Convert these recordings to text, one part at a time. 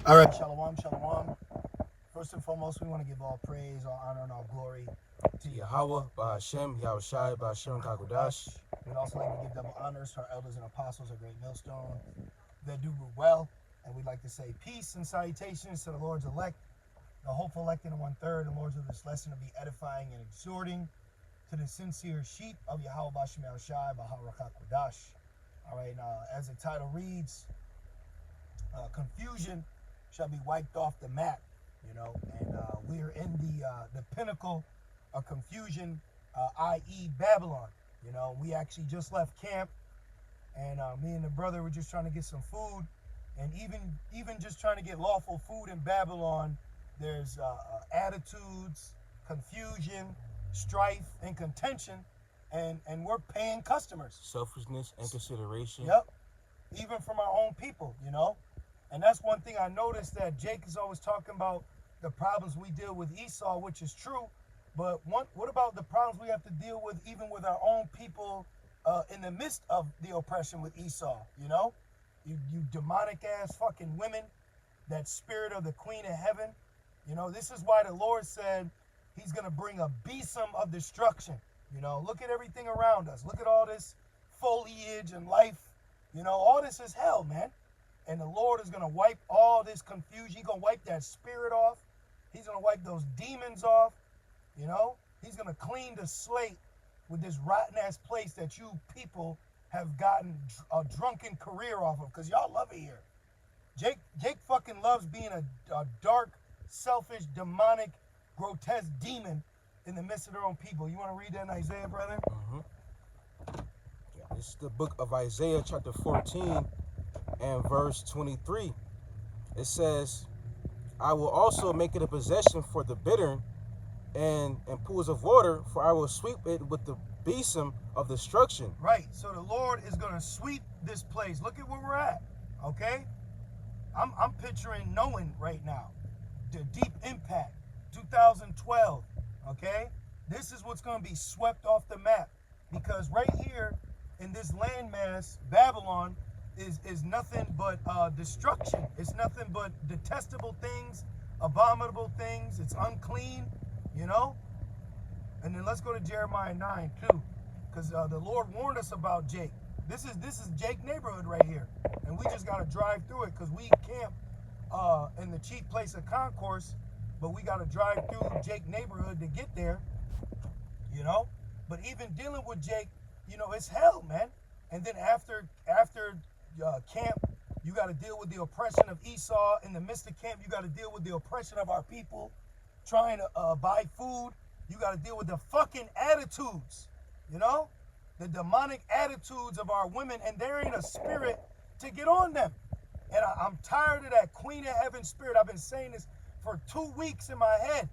All right, shalom, shalom. First and foremost, we want to give all praise, all honor, and all glory to Yahweh, Yahweh, Ba'Hashem, Yahushai, Ba'Hashem, Kakodash. We'd also like to give double honors to our elders and apostles of Great Millstone that do root well. And we'd like to say peace and salutations to the Lord's elect, the hopeful elect in the one-third, and Lord's of this lesson to be edifying and exhorting to the sincere sheep of Yahweh Ba'Shem Yahushai, Ba'Harakat Kodash. All right, as the title reads, confusion shall be wiped off the map, and we're in the pinnacle of confusion, i.e. Babylon. We actually just left camp, and me and the brother were just trying to get some food, and even just trying to get lawful food in Babylon, there's attitudes, confusion, strife, and contention, and we're paying customers. Selfishness and consideration. Yep, even from our own people. And that's one thing I noticed, that Jake is always talking about the problems we deal with Esau, which is true. But what about the problems we have to deal with even with our own people in the midst of the oppression with Esau? You demonic ass fucking women, that spirit of the queen of heaven. This is why the Lord said he's going to bring a besom of destruction. Look at everything around us. Look at all this foliage and life. All this is hell, man. And the Lord is going to wipe all this confusion. He's going to wipe that spirit off. He's going to wipe those demons off. He's going to clean the slate with this rotten ass place that you people have gotten a drunken career off of, because y'all love it here. Jake fucking loves being a dark, selfish, demonic, grotesque demon in the midst of their own people. You want to read that in Isaiah, brother? Yeah, this is the book of Isaiah, chapter 14 and verse 23. It says, I will also make it a possession for the bittern and pools of water, for I will sweep it with the besom of destruction. Right. So the Lord is going to sweep this place. Look at where we're at. Okay? I'm picturing knowing right now the Deep Impact 2012. Okay? This is what's going to be swept off the map, because right here in this landmass, Babylon is nothing but destruction. It's nothing but detestable things, abominable things. It's unclean, And then let's go to Jeremiah 9 too, because the Lord warned us about Jake. This is Jake neighborhood right here, and we just gotta drive through it because we camp in the chief place of concourse, but we gotta drive through Jake neighborhood to get there, But even dealing with Jake, it's hell, man. And then after camp, you got to deal with the oppression of Esau. In the midst of camp, you got to deal with the oppression of our people trying to buy food. You got to deal with the fucking attitudes, the demonic attitudes of our women, and there ain't a spirit to get on them. And I'm tired of that queen of heaven spirit. I've been saying this for 2 weeks in my head,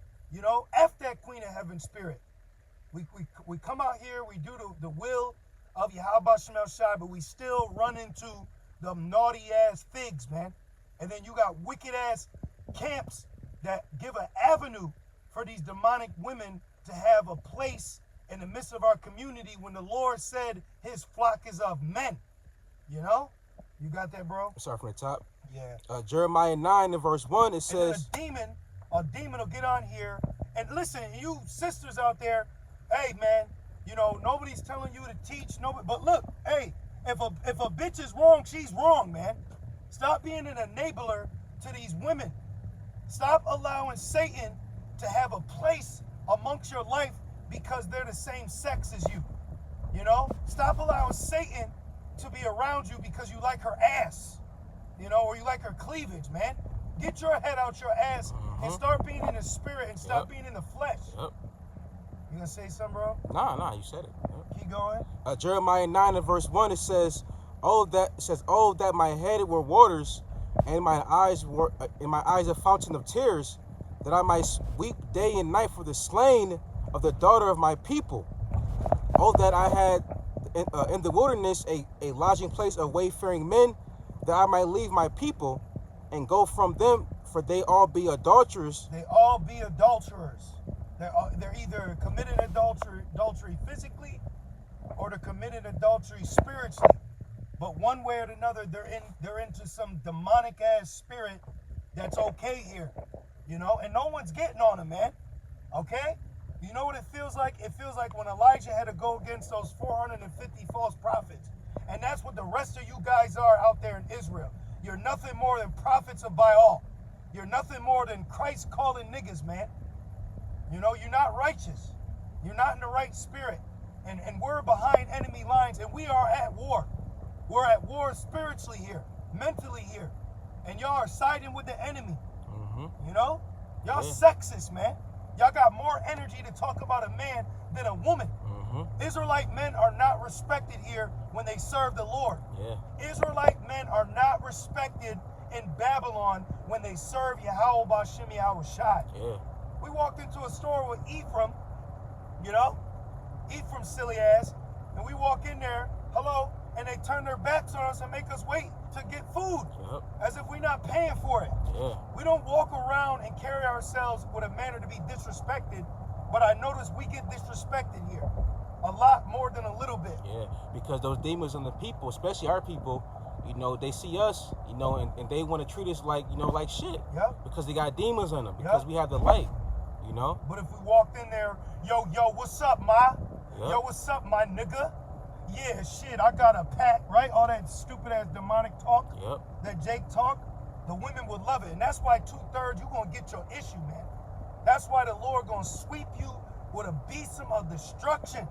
F that queen of heaven spirit. We come out here, we do the will of Yahweh Ba'Shem Yahushai, but we still run into the naughty ass figs, man. And then you got wicked ass camps that give an avenue for these demonic women to have a place in the midst of our community when the Lord said his flock is of men. You got that, bro? Start from the top. Yeah. Jeremiah 9 and verse 1, it says, a demon will get on here. And listen, you sisters out there, hey, man, nobody's telling you to teach. Nobody, but look, hey, if a bitch is wrong, she's wrong, man. Stop being an enabler to these women. Stop allowing Satan to have a place amongst your life because they're the same sex as you. Stop allowing Satan to be around you because you like her ass, or you like her cleavage, man. Get your head out your ass and start being in the spirit and stop being in the flesh. Yep. You gonna say something, bro? Nah, you said it. Yep. Keep going. Jeremiah 9 and verse 1, it says, oh that my head were waters, and my eyes a fountain of tears, that I might weep day and night for the slain of the daughter of my people. Oh, that I had in the wilderness a lodging place of wayfaring men, that I might leave my people and go from them, for they all be adulterers. They all be adulterers. They're either committing adultery physically, or they're committing adultery spiritually. But one way or another, they're into some demonic ass spirit that's okay here, you know, and no one's getting on him, man. Okay? You know what it feels like? It feels like when Elijah had to go against those 450 false prophets. And that's what the rest of you guys are out there in Israel. You're nothing more than prophets of Baal. You're nothing more than Christ calling niggas, man. You know, you're not righteous. You're not in the right spirit. And we're behind enemy lines, and we are at war. We're at war spiritually here, mentally here. And y'all are siding with the enemy. You know? Y'all sexist, man. Y'all got more energy to talk about a man than a woman. Israelite men are not respected here when they serve the Lord. Israelite men are not respected in Babylon when they serve Yahweh Ba'Shem Yahweh Shai. We walked into a store with Ephraim, you know, Ephraim silly ass, and we walk in there, hello, and they turn their backs on us and make us wait to get food, as if we're not paying for it. We don't walk around and carry ourselves with a manner to be disrespected, but I notice we get disrespected here. A lot more than a little bit. Because those demons on the people, especially our people, you know, they see us, you know, and they want to treat us like, you know, like shit. Because they got demons on them, because we have the light, you know. But if we walked in there, yo, what's up, ma? Yo, what's up, my nigga? Yeah, shit, I got a pack, right? All that stupid ass demonic talk that Jake talked, the women would love it. And that's why 2/3 you're going to get your issue, man. That's why the Lord going to sweep you with a besom of destruction.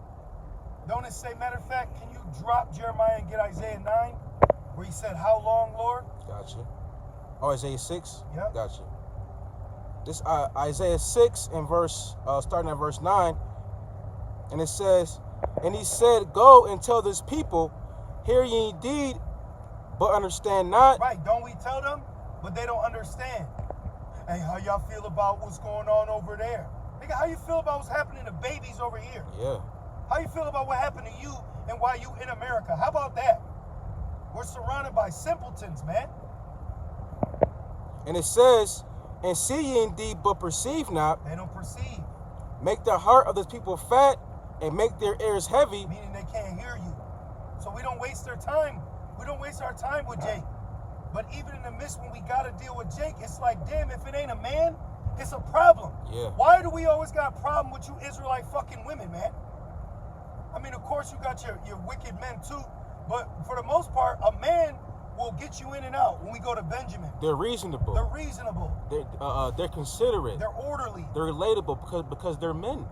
Don't it say, matter of fact, can you drop Jeremiah and get Isaiah 9? Where he said, how long, Lord? Gotcha. Oh, Isaiah 6? Yep. Gotcha. This Isaiah 6 and starting at verse 9, and it says, and he said, go and tell this people, hear ye indeed, but understand not. Right, don't we tell them? But they don't understand. Hey, how y'all feel about what's going on over there? Nigga, how you feel about what's happening to babies over here? How you feel about what happened to you and why you in America? How about that? We're surrounded by simpletons, man. And it says, and see ye indeed, but perceive not. They don't perceive. Make the heart of this people fat, and make their ears heavy. Meaning they can't hear you. So we don't waste their time. We don't waste our time with Jake. But even in the midst when we got to deal with Jake, it's like, damn, if it ain't a man, it's a problem. Why do we always got a problem with you Israelite fucking women, man? I mean, of course you got your wicked men too, but for the most part, a man will get you in and out when we go to Benjamin. They're reasonable. They're reasonable. They're considerate. They're orderly. They're relatable because they're men.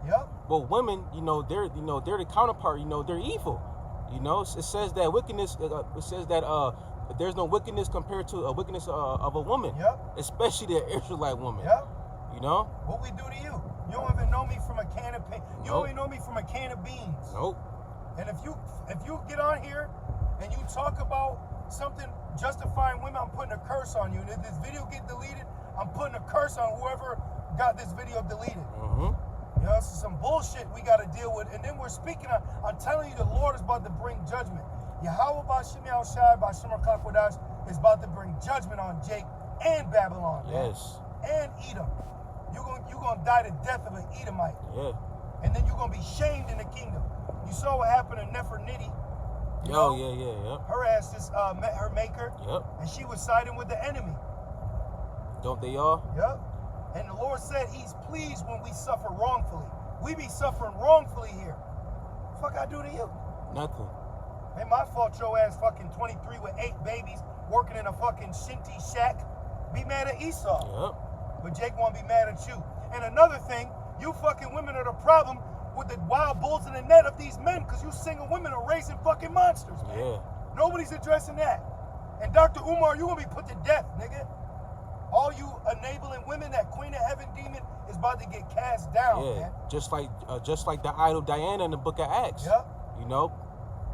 But women, you know, they're the counterpart. You know, they're evil. You know, it says that wickedness. It says that there's no wickedness compared to a wickedness of a woman. Especially the Israelite woman. You know. What we do to you? You don't even know me from a can of paint. You don't even know me from a can of beans. And if you get on here and you talk about something justifying women, I'm putting a curse on you. And if this video get deleted, I'm putting a curse on whoever got this video deleted. You know, this is some bullshit we got to deal with. And then we're speaking, I'm telling you, the Lord is about to bring judgment. Yahweh Ba'Shem Yahweh Shai Ba'Shem HaKakodash is about to bring judgment on Jake and Babylon. And Edom. You're gonna die the death of an Edomite. And then you're gonna be shamed in the kingdom. You saw what happened to Nefertiti. Her ass just met her maker. And she was siding with the enemy. Don't they all? And the Lord said he's pleased when we suffer wrongfully. We be suffering wrongfully here. What the fuck I do to you? Nothing. Ain't my fault your ass fucking 23 with 8 babies working in a fucking shinty shack. Be mad at Esau. But Jake won't be mad at you. And another thing, you fucking women are the problem with the wild bulls in the net of these men, because you single women are raising fucking monsters, man. Nobody's addressing that. And Dr. Umar, you gonna be put to death, nigga. All you enabling women, that Queen of Heaven demon is about to get cast down, man. Just like the idol Diana in the book of Acts. You know,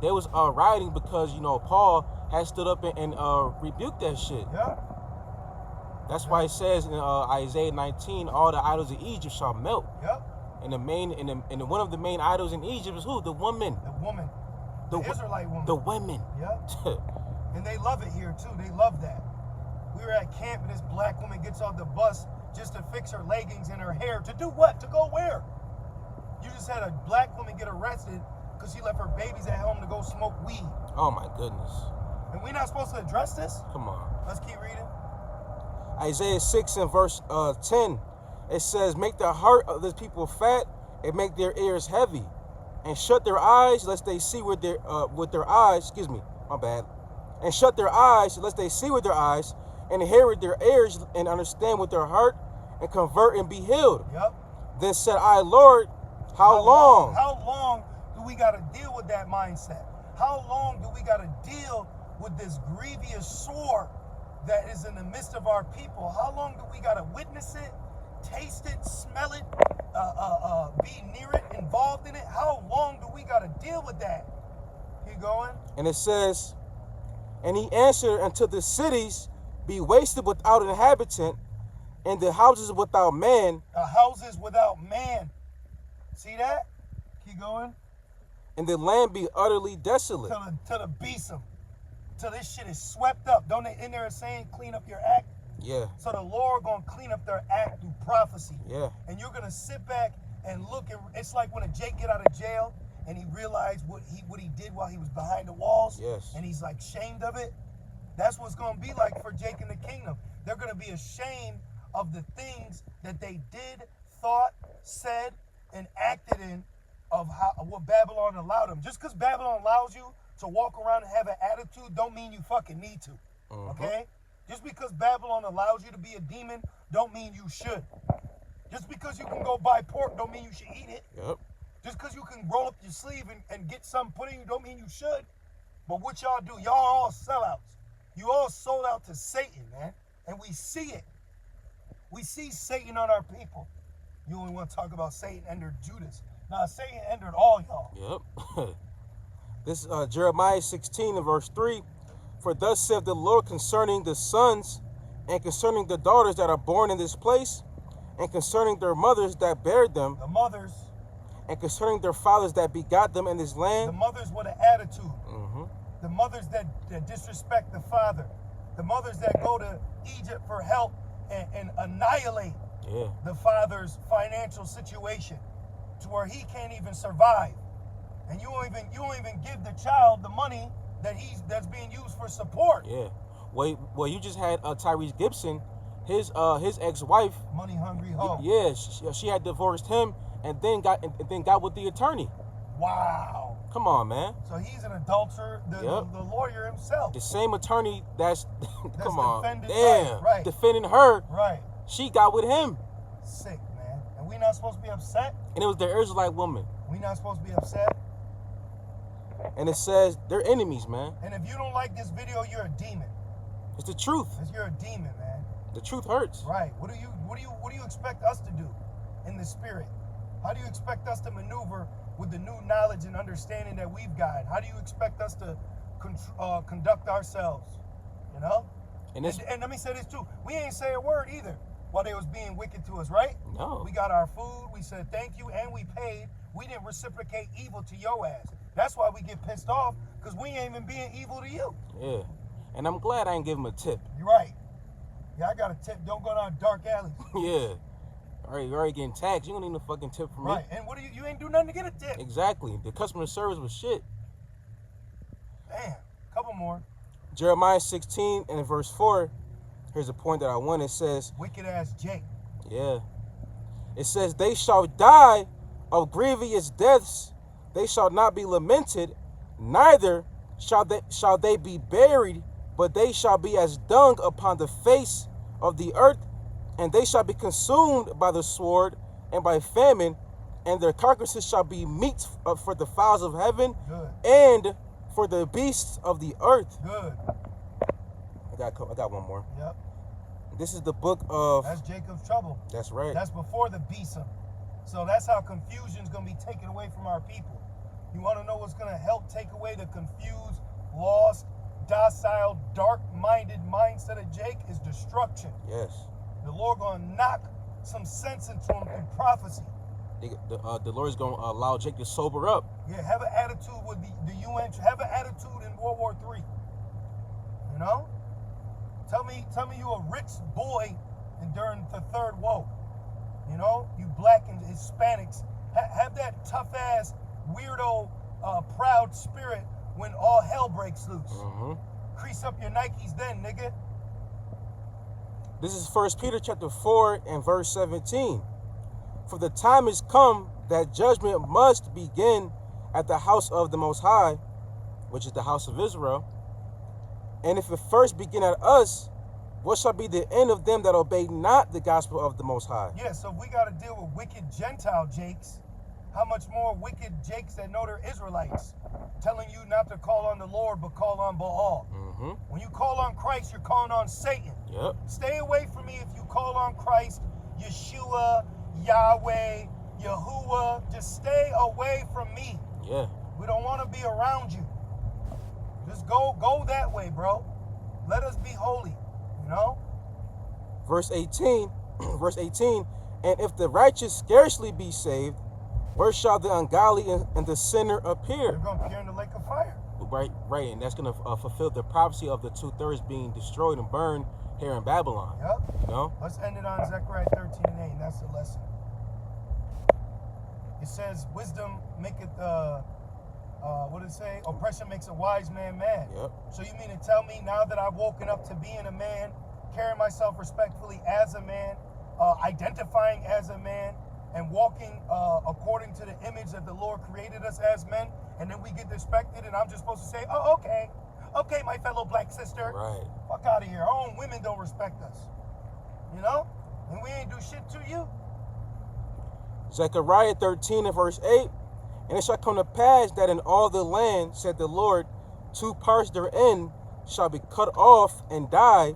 they was rioting because, you know, Paul had stood up and rebuked that shit. That's why it says in Isaiah 19, all the idols of Egypt shall melt. And one of the main idols in Egypt is who? The woman. The Israelite woman. The women. And they love it here too. They love that. We were at camp and this black woman gets off the bus just to fix her leggings and her hair. To do what? To go where? You just had a black woman get arrested because she left her babies at home to go smoke weed. Oh my goodness. And we're not supposed to address this? Come on. Let's keep reading. Isaiah 6 and verse 10, it says, make the heart of this people fat and make their ears heavy, and shut their eyes lest they see with their eyes. Excuse me, my bad. And shut their eyes lest they see with their eyes, and hear with their ears, and understand with their heart, and convert and be healed. Yep. Then said I, Lord, how long? How long do we got to deal with that mindset? How long do we got to deal with this grievous sore that is in the midst of our people? How long do we got to witness it, taste it, smell it, be near it, involved in it? How long do we got to deal with that? Keep going. And it says, and he answered, until the cities be wasted without inhabitant, and the houses without man. The houses without man. See that? Keep going. And the land be utterly desolate. Till the besom. Till this shit is swept up. Don't they in there saying clean up your act? Yeah. So the Lord gonna clean up their act through prophecy. Yeah. And you're gonna sit back and look, and it's like when a Jake get out of jail and he realized what he did while he was behind the walls. Yes. And he's like ashamed of it. That's what's gonna be like for Jake in the kingdom. They're gonna be ashamed of the things that they did, thought, said, and acted in, of what Babylon allowed them. Just because Babylon allows you to walk around and have an attitude don't mean you fucking need to. Okay? Just because Babylon allows you to be a demon don't mean you should. Just because you can go buy pork don't mean you should eat it. Yep. Just because you can roll up your sleeve and get something put in you don't mean you should. But what y'all do, y'all are all sellouts. You all sold out to Satan, man. And we see it. We see Satan on our people. You only want to talk about Satan entered Judas. Nah, Satan entered all y'all. Yep. This Jeremiah 16 and verse 3. For thus saith the Lord concerning the sons, and concerning the daughters that are born in this place, and concerning their mothers that bare them, The mothers, and concerning their fathers that begot them in this the land. mothers with an attitude. Mm-hmm. The mothers that disrespect the father. The mothers that go to Egypt for help and annihilate Yeah. the father's financial situation to where he can't even survive. And you don't even give the child the money that's being used for support. Yeah. Well, you just had Tyrese Gibson, his ex-wife. Money hungry hoe. Yeah, she had divorced him, and then got with the attorney. Wow. Come on, man. So he's an adulterer, the lawyer himself. The same attorney that's come on, defended, damn, right. defending her. Right. She got with him, Sick, man. And we not supposed to be upset? and it was the Israelite woman. We not supposed to be upset? And it says they're enemies, man. And if you don't like this video, you're a demon. It's the truth. Because you're a demon, man. The truth hurts. Right. What do you expect us to do in the spirit? How do you expect us to maneuver with the new knowledge and understanding that we've got? How do you expect us to conduct ourselves? You know? And let me say this too. We ain't say a word either while they was being wicked to us, right? No. We got our food. We said thank you, and we paid. We didn't reciprocate evil to your ass. That's why we get pissed off, because we ain't even being evil to you. Yeah. And I'm glad I ain't give him a tip. You're right. Yeah, I got a tip. Don't go down dark alleys. Yeah. All right, you're already getting taxed. You don't need no fucking tip from me. Right. And what do you ain't do nothing to get a tip. Exactly. The customer service was shit. Damn. Couple more. Jeremiah 16 and verse 4. Here's a point that I want. It says, Wicked ass Jake. yeah. It says, they shall die of grievous deaths. They shall not be lamented, neither shall they be buried, but they shall be as dung upon the face of the earth, and they shall be consumed by the sword and by famine, and their carcasses shall be meat for the fowls of heaven. Good. And for the beasts of the earth. Good. I got one more. Yep. This is the book of. That's Jacob's trouble. That's right. That's before the besom. So that's how confusion's gonna be taken away from our people. You want to know what's gonna help take away the confused, lost, docile, dark-minded mindset of Jake is destruction. Yes. The Lord gonna knock some sense into him through prophecy. The Lord is going to allow Jake to sober up. Yeah, have an attitude with the UN. Have an attitude in World War III. You know? Tell me you a rich boy during the third woe. You know? You black and Hispanics. Have that tough-ass, weirdo, proud spirit when all hell breaks loose. Mm-hmm. Crease up your Nikes then, nigga. This is 1 Peter chapter 4 and verse 17. For the time is come that judgment must begin at the house of the Most High, which is the house of Israel. And if it first begin at us, what shall be the end of them that obey not the gospel of the Most High? Yeah, so if we got to deal with wicked Gentile Jakes, how much more wicked Jakes that know they're Israelites, telling you not to call on the Lord, but call on Baal. Mm-hmm. When you call on Christ, you're calling on Satan. Yep. Stay away from me if you call on Christ, Yeshua, Yahweh, Yahuwah. Just stay away from me. Yeah. We don't want to be around you. Just go that way, bro. Let us be holy, you know? Verse 18, and if the righteous scarcely be saved, where shall the ungodly and the sinner appear? They're going to appear in the lake of fire. Right, and that's going to fulfill the prophecy of the 2/3 being destroyed and burned here in Babylon. Yep. You know? Let's end it on Zechariah 13 and 8, and that's the lesson. It says, wisdom maketh, what did it say? Oppression makes a wise man mad. Yep. So you mean to tell me now that I've woken up to being a man, carrying myself respectfully as a man, identifying as a man, and walking according to the image that the Lord created us as men, and then we get respected, and I'm just supposed to say, oh, okay, my fellow black sister. Right. Fuck out of here. Our own women don't respect us. You know? And we ain't do shit to you. Zechariah 13 and verse 8, and it shall come to pass that in all the land, said the Lord, 2 parts therein shall be cut off and die,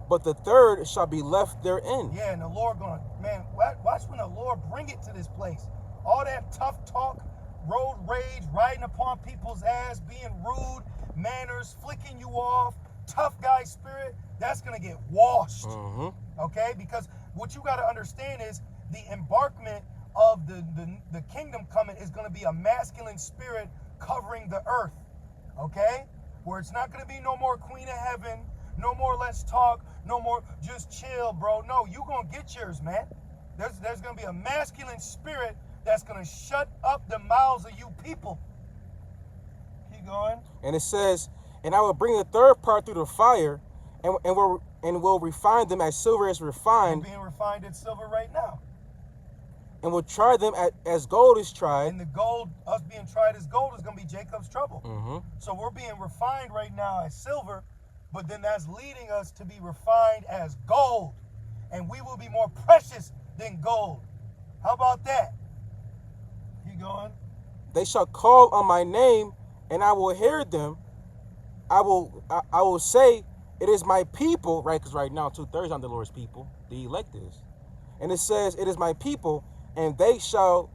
but the third shall be left therein. Yeah, and the Lord gonna, man, watch when the Lord bring it to this place. All that tough talk, road rage, riding upon people's ass, being rude, manners, flicking you off, tough guy spirit, that's gonna get washed. Mm-hmm. Okay? Because what you gotta understand is the embarkment of the kingdom coming is gonna be a masculine spirit covering the earth. Okay? Where it's not gonna be no more Queen of Heaven, no more let's talk, no more just chill, bro. No, you gonna get yours, man. There's gonna be a masculine spirit that's gonna shut up the mouths of you people. Keep going. And it says, and I will bring the third part through the fire, and will refine them as silver is refined, We're being refined in silver right now. and will try them as gold is tried. And the gold, us being tried as gold, is gonna be Jacob's trouble. Mm-hmm. So we're being refined right now as silver, but then that's leading us to be refined as gold. And we will be more precious than gold. How about that? Keep going. They shall call on my name, and I will hear them. I will say, it is my people, right? Because right now 2/3 on the Lord's people, the elect is. And it says, it is my people, and they shall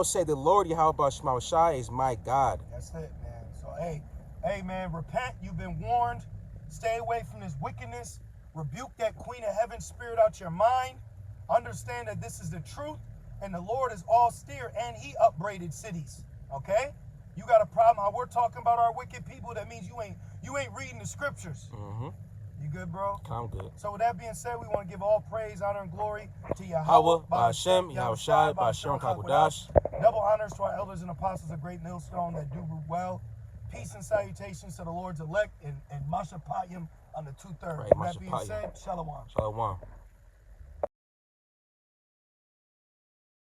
say, the Lord Yahweh Shema Shai is my God. That's it, man. So hey man, repent. You've been warned. Stay away from this wickedness. Rebuke that Queen of Heaven spirit out your mind. Understand that this is the truth, and the Lord is all steer, and he upbraided cities. Okay? You got a problem how we're talking about our wicked people, that means you ain't reading the scriptures. Mm-hmm. You good, bro? I'm good. So with that being said, we want to give all praise, honor, and glory to Yahweh, Yahweh, Hashem, Yahweh Shai, Hashem Kakwadash. Double honors to our elders and apostles of Great Millstone that do well. Peace and salutations to the Lord's elect and Masha Payim on the 2/3. Right, With Masha that being Payim. said, Shalom. Shalom.